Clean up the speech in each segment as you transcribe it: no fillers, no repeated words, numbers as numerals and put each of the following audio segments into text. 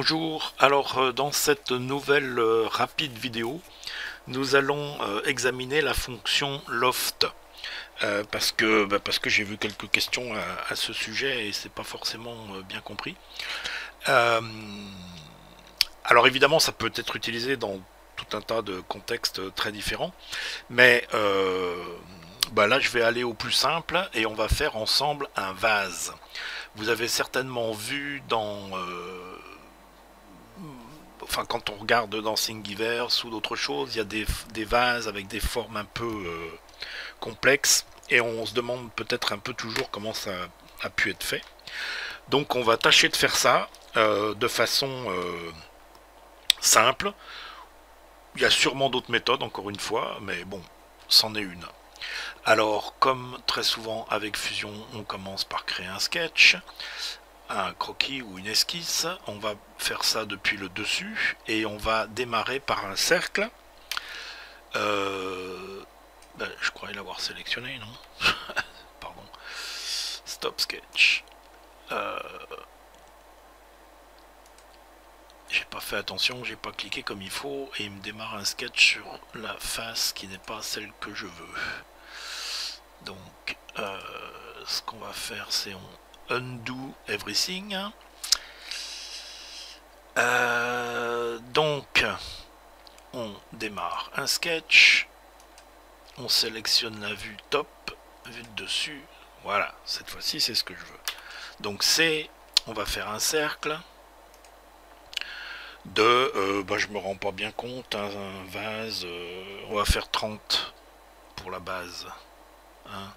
Bonjour, alors dans cette nouvelle rapide vidéo, nous allons examiner la fonction loft. Parce que j'ai vu quelques questions à ce sujet et c'est pas forcément bien compris. Euh, alors évidemment ça peut être utilisé dans tout un tas de contextes très différents, mais là je vais aller au plus simple et on va faire ensemble un vase. Vous avez certainement vu enfin quand on regarde dans Thingiverse ou d'autres choses, il y a des vases avec des formes un peu complexes et on se demande peut-être un peu toujours comment ça a pu être fait. Donc on va tâcher de faire ça de façon simple. Il y a sûrement d'autres méthodes encore une fois, mais bon, c'en est une. Alors comme très souvent avec Fusion, on commence par créer un sketch, un croquis ou une esquisse. On va faire ça depuis le dessus et on va démarrer par un cercle. Je croyais l'avoir sélectionné, non? Pardon. Stop sketch. J'ai pas fait attention, j'ai pas cliqué comme il faut et il me démarre un sketch sur la face qui n'est pas celle que je veux. Donc, ce qu'on va faire, c'est on undo everything. Donc, on démarre un sketch, on sélectionne la vue top, vue de dessus, voilà, cette fois-ci c'est ce que je veux. Donc on va faire un cercle de, je me rends pas bien compte, hein, un vase, on va faire 30 pour la base. Hein.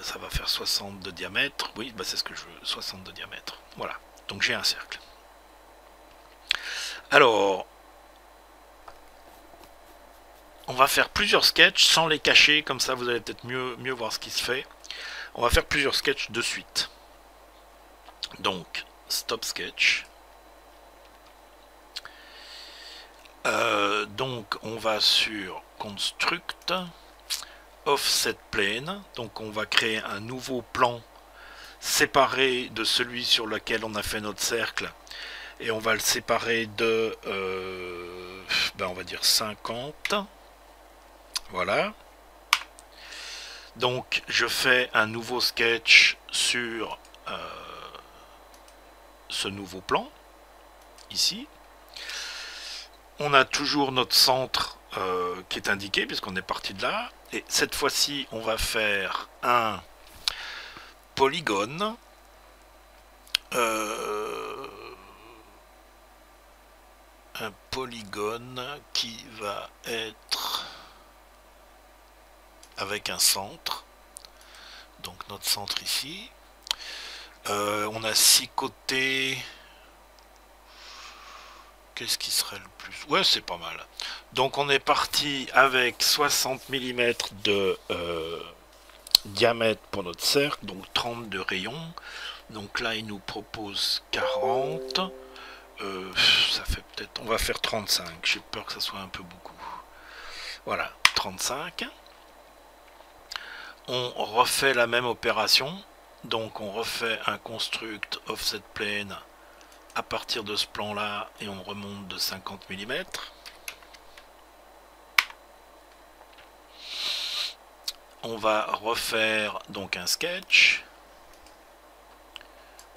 Ça va faire 60 de diamètre, oui, c'est ce que je veux, 60 de diamètre, voilà, donc j'ai un cercle. Alors, on va faire plusieurs sketchs sans les cacher, comme ça vous allez peut-être mieux voir ce qui se fait. On va faire plusieurs sketchs de suite. Donc, stop sketch. Donc, on va sur construct, offset plane. Donc, on va créer un nouveau plan séparé de celui sur lequel on a fait notre cercle. Et on va le séparer de, on va dire 50. Voilà. Donc je fais un nouveau sketch sur ce nouveau plan, ici. On a toujours notre centre qui est indiqué, puisqu'on est parti de là. Et cette fois-ci, on va faire un polygone. Un polygone qui va être avec un centre. Donc notre centre ici. On a 6 côtés. Qu'est-ce qui serait le plus? Ouais, c'est pas mal. Donc on est parti avec 60 mm de diamètre pour notre cercle, donc 30 de rayon. Donc là, il nous propose 40. Ça fait peut-être... On va faire 35. J'ai peur que ça soit un peu beaucoup. Voilà, 35. On refait la même opération. Donc on refait un construct offset plane à partir de ce plan là et on remonte de 50 mm. On va refaire donc un sketch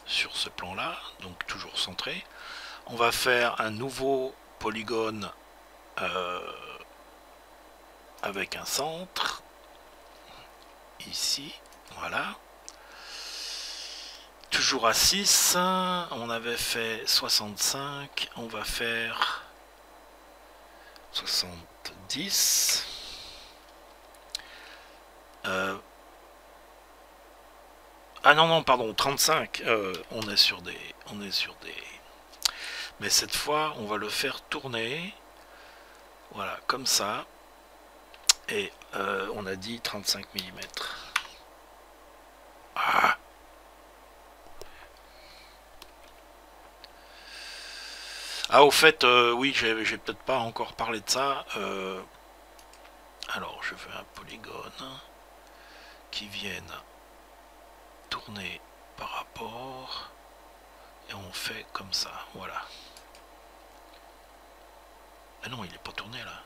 sur ce plan là, donc toujours centré. On va faire un nouveau polygone avec un centre ici, voilà. Toujours à 6, on avait fait 65, on va faire 70. Ah non, pardon, 35. On est sur des... Mais cette fois, on va le faire tourner. Voilà, comme ça. Et on a dit 35 mm. Ah. Ah, au fait, oui, j'ai peut-être pas encore parlé de ça. Alors, je veux un polygone qui vienne tourner par rapport. et on fait comme ça, voilà. Ah non, il est pas tourné là.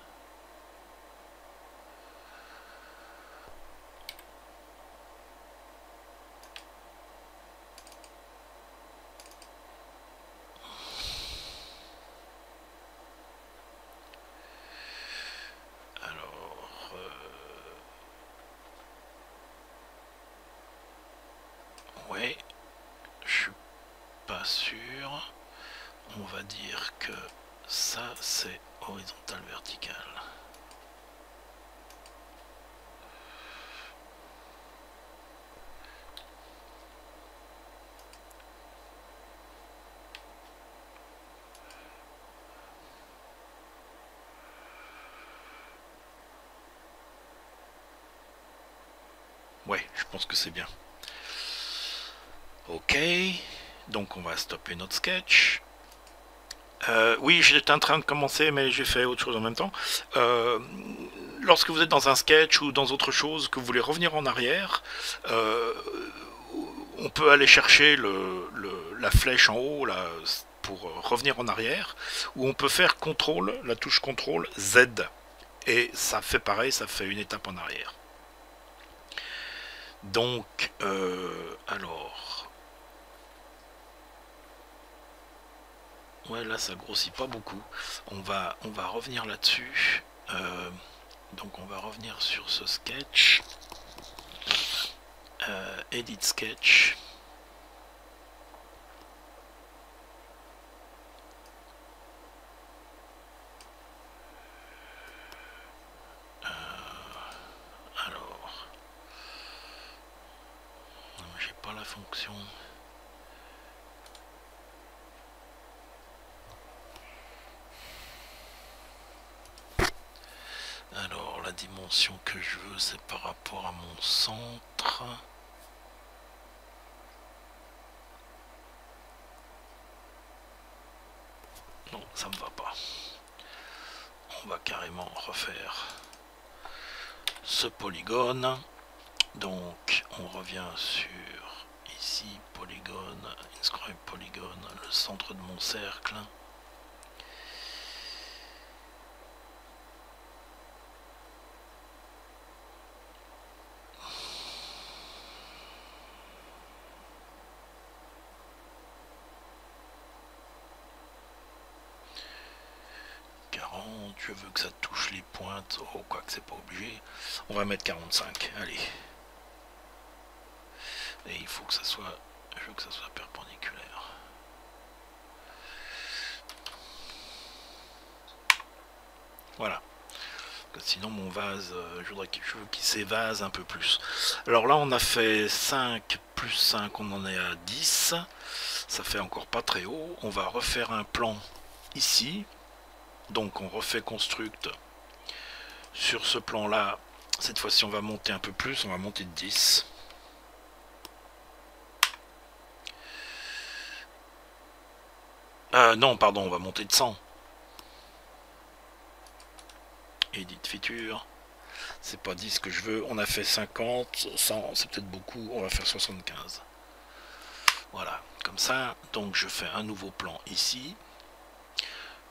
Alors, ouais, je suis pas sûr. On va dire que ça c'est horizontal vertical. Ouais, je pense que c'est bien. Ok, donc on va stopper notre sketch. Oui, j'étais en train de commencer, mais j'ai fait autre chose en même temps. Lorsque vous êtes dans un sketch ou dans autre chose, que vous voulez revenir en arrière, on peut aller chercher la flèche en haut là, pour revenir en arrière, ou on peut faire CTRL, la touche CTRL Z, et ça fait pareil, ça fait une étape en arrière. Donc, alors... Ouais, là ça grossit pas beaucoup. On va revenir là-dessus. Donc on va revenir sur ce sketch. Edit sketch. Alors, j'ai pas la fonction. Alors la dimension que je veux, c'est par rapport à mon centre. Non, ça me va pas. On va carrément refaire ce polygone. Donc on revient sur ici polygone, inscribe polygone, le centre de mon cercle. Je veux que ça touche les pointes. Oh, quoi que c'est pas obligé. On va mettre 45. Allez. Et il faut que ça soit... Je veux que ça soit perpendiculaire. Voilà. Sinon mon vase, je veux qu'il s'évase un peu plus. Alors là on a fait 5 plus 5, on en est à 10. Ça fait encore pas très haut. On va refaire un plan ici. Donc on refait construct sur ce plan là. Cette fois-ci on va monter un peu plus, on va monter de 10. Non pardon, on va monter de 100. Edit feature. C'est pas 10 que je veux, on a fait 50, 100 c'est peut-être beaucoup, on va faire 75. Voilà, comme ça, donc je fais un nouveau plan ici.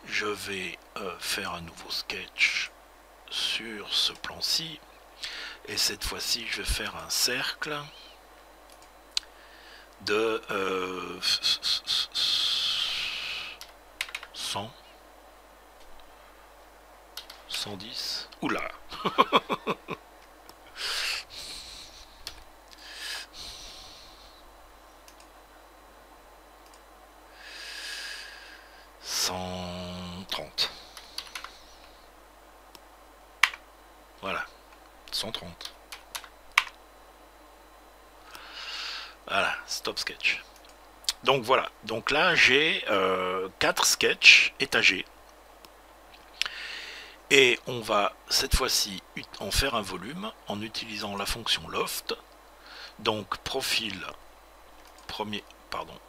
Je vais faire un nouveau sketch sur ce plan-ci. Et cette fois-ci, je vais faire un cercle de 100, 110. Oula. Voilà, 130. Voilà, stop sketch. Donc voilà, donc là j'ai 4 sketchs étagés. Et on va cette fois-ci en faire un volume en utilisant la fonction loft. Donc profil, premier, pardon,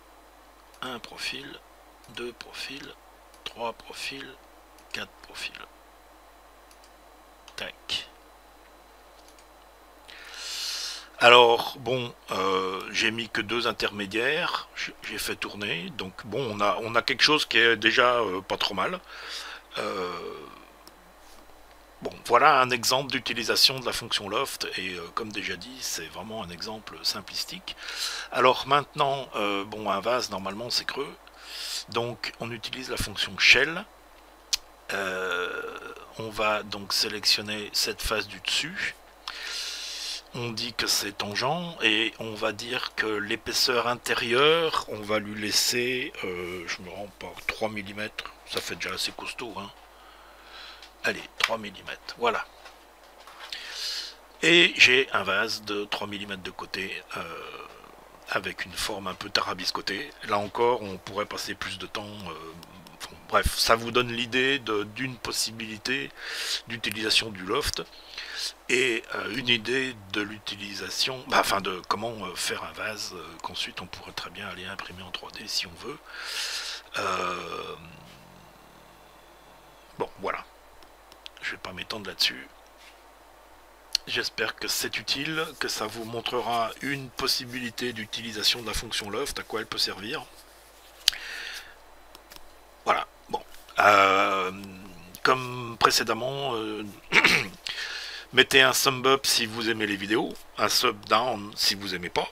un profil, 2 profils, 3 profils, 4 profils. Tac. Alors bon, j'ai mis que deux intermédiaires, j'ai fait tourner, donc bon, on a quelque chose qui est déjà pas trop mal. Euh, bon, voilà un exemple d'utilisation de la fonction loft, et comme déjà dit, c'est vraiment un exemple simplistique. Alors maintenant, bon, un vase normalement c'est creux, donc on utilise la fonction shell. On va donc sélectionner cette face du dessus. On dit que c'est tangent et on va dire que l'épaisseur intérieure, on va lui laisser, je me rends pas, 3 mm, ça fait déjà assez costaud. Hein. Allez, 3 mm, voilà. Et j'ai un vase de 3 mm de côté, avec une forme un peu tarabiscotée. Là encore, on pourrait passer plus de temps. Bon, bref, ça vous donne l'idée d'une possibilité d'utilisation du loft et une idée de l'utilisation, bah, enfin de comment faire un vase qu'ensuite on pourrait très bien aller imprimer en 3D si on veut. Euh, bon, voilà, je vais pas m'étendre là-dessus. J'espère que c'est utile, que ça vous montrera une possibilité d'utilisation de la fonction loft, à quoi elle peut servir. Voilà, bon. Euh, Comme précédemment, mettez un thumb up si vous aimez les vidéos, un sub down si vous aimez pas,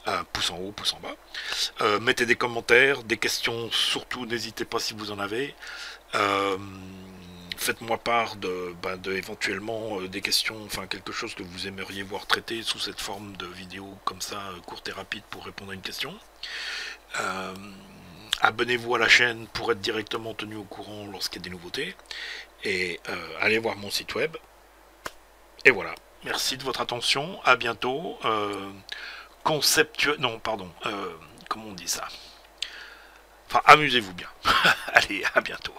un pouce en haut, pouce en bas. Mettez des commentaires, des questions, surtout n'hésitez pas si vous en avez. Euh, Faites-moi part de éventuellement des questions, enfin quelque chose que vous aimeriez voir traité sous cette forme de vidéo comme ça, courte et rapide pour répondre à une question. Euh, Abonnez-vous à la chaîne pour être directement tenu au courant lorsqu'il y a des nouveautés. Et allez voir mon site web. Et voilà. Merci de votre attention. À bientôt. Conceptuel. Non, pardon. Comment on dit ça? Enfin, amusez-vous bien. Allez, à bientôt.